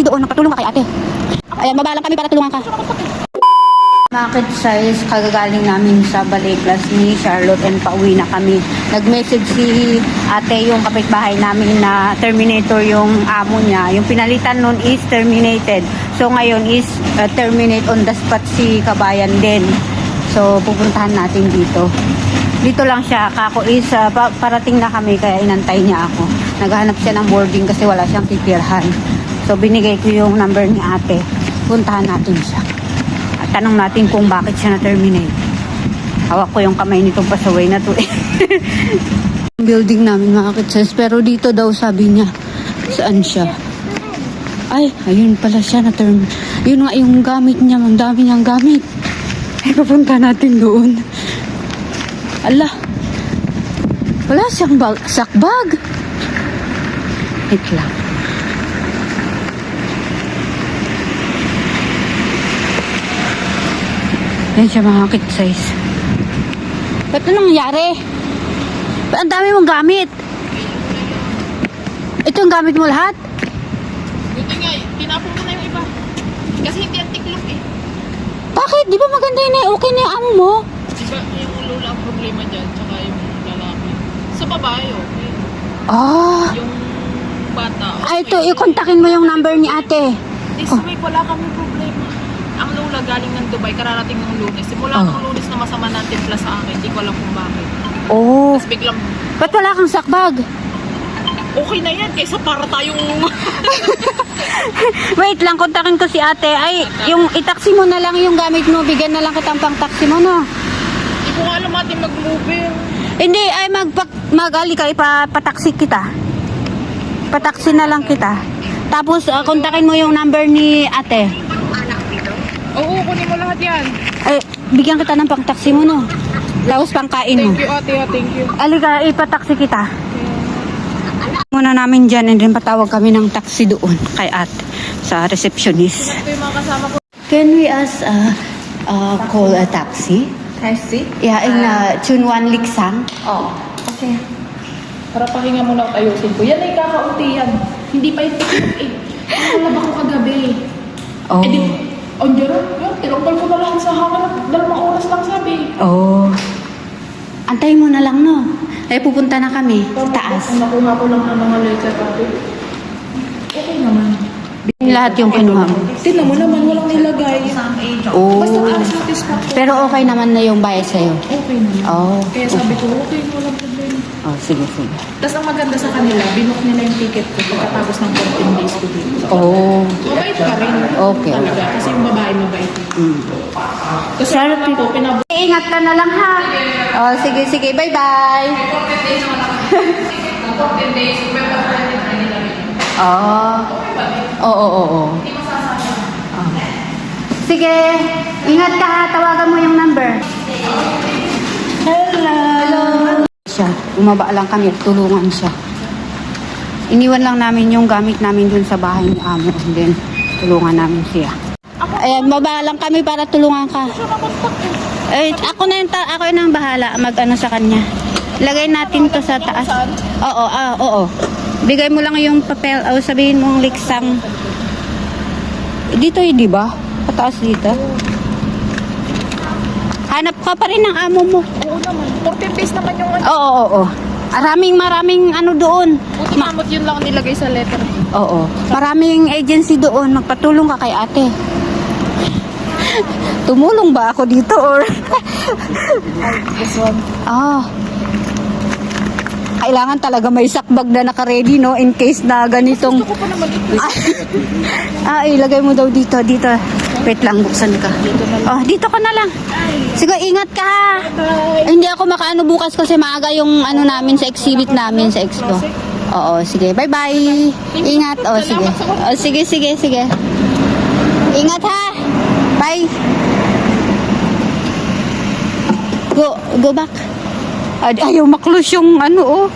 Doon, magpatulong ka kay ate. Ayan, mabalang kami para tulungan ka. Market size, kagagaling namin sa Balayclas ni Charlotte and pauwi na kami. Nag-message si ate yung kapitbahay namin na terminator yung amo niya. Yung pinalitan nun is terminated. So ngayon is terminate on the spot si kabayan din. So pupuntahan natin dito. Dito lang siya. Kako is parating na kami kaya inantay niya ako. Naghahanap siya ng boarding kasi wala siyang titirhan. So binigay ko yung number ni ate. Puntahan natin siya. Tanong natin kung bakit siya na-terminate. Hawak ko yung kamay nitong pasaway na to eh. Building namin mga kitsas. Pero dito daw sabi niya. Saan siya? Ay, ayun pala siya na-terminate. Yun nga yung gamit niya. Ang dami niyang gamit. Ay, papunta natin doon. Ala. Wala siyang sakbag. Wait lang. Ayan siya mga kit size. Ba't ano nangyari? Ba't ang dami mong gamit? Ito yung gamit mo lahat? Buti nga, tinapon mo na yung iba. Kasi hindi ang tiklop eh. Bakit? Di ba maganda yun eh? Okay na yung amo mo? Diba yung lula ang problema dyan, tsaka yung lalaki. Sa babae, okay. Ah. Yung bata, okay. Ay, ito, i-kontakin mo yung number ni ate. This week, wala kami problema. Ang lula galing ng Dubai, kararating ng Lunes. Simula ng Lunes na masama ng timpla sa akin, hindi ko alam kung bakit. Oh. Tapos biglang, Ba't wala kang sakbag? okay na yan, kaysa para tayong... Wait lang, kontakin ko si ate. Ay, yung itaksi mo na lang yung gamit mo. Bigyan na lang kitang pang taxi mo, no? Hindi ko nga alam natin mag-move. Hindi, ay mag-ali ka, ipataksi kita. Pataksi na lang kita. Tapos, kontakin mo yung number ni ate. Oo, kunin mo lahat yan. Ay, bigyan kita ng pang taxi mo, no? Tapos pang kain mo. Thank you, ate. Thank you. Alika, ipataksi kita. Muna namin dyan and then patawag kami ng taxi doon kay ate sa receptionist. Ito yung mga kasama ko. Can we ask call a taxi? Taxi? Yeah, in Chunwan Liksang. Oo. Okay. Para pahinga muna at ayusin ko. Yan ay kakauntihan. Hindi pa yung tiklop eh. Nalaba ko kagabi. Oh. Eh di, andyan yan. Tinanggal ko na lang sa hangin. 2 oras lang sabi. Oh. Antayin mo na lang, no? Ay, pupunta na kami. Taas. Nakuha ko lang ng mga letter copy. Okay naman. Lahat yung kinuha mo. Tignan mo naman, walang nilagay. Oh. Basta satisfaction. Pero okay naman na yung bayad sa'yo. Okay naman. Oh. Kaya sabi ko, okay, walang problema. Oh, sige, sige. Tapos ang maganda sa kanila, binook nila yung ticket ko pagkatapos ng 14 days ko dito. Oh. Mabait pa rin. Okay. Talaga. Kasi yung babae mabait. Kasi Charlotte, ako, pinabot. Ingat ka na lang, ha? Oh, sige, sige. Bye-bye. 14 days, Oh. Oo, oo, oo. Sige. Ingat ka, ha? Tawagan mo yung number. Hello. Siya. Umaba lang kami at tulungan siya. Iniwan lang namin yung gamit namin dun sa bahay ni Amo. And then, tulungan namin siya. Ayan, baba lang kami para tulungan ka. Eh, ako na yung bahala mag-ano sa kanya. Lagay natin to sa taas. Oo, oo. Bigay mo lang yung papel o sabihin mong liksang. Dito di ba? Pataas dito. Hanap ka pa rin ng amo mo. Oo naman. 14 days naman yung ano. Oo. Maraming ano doon. Buti namot yun lang nilagay sa letter. Oo. Maraming agency doon. Magpatulong ka kay ate. Tumulong ba ako dito or? This one. Kailangan talaga may sakbag na naka-ready, no? In case na ganitong... Gusto ko pa naman ito. Ilagay mo daw dito. Wait lang, buksan ka. Dito ka na lang. Sige, ingat ka, ha? Hindi ako makaano bukas kasi maaga yung ano namin sa exhibit namin sa expo. Oo, sige. Bye-bye. Ingat. Sige. Sige. Ingat, ha? Bye. Go back. Ayaw maklose yung ano,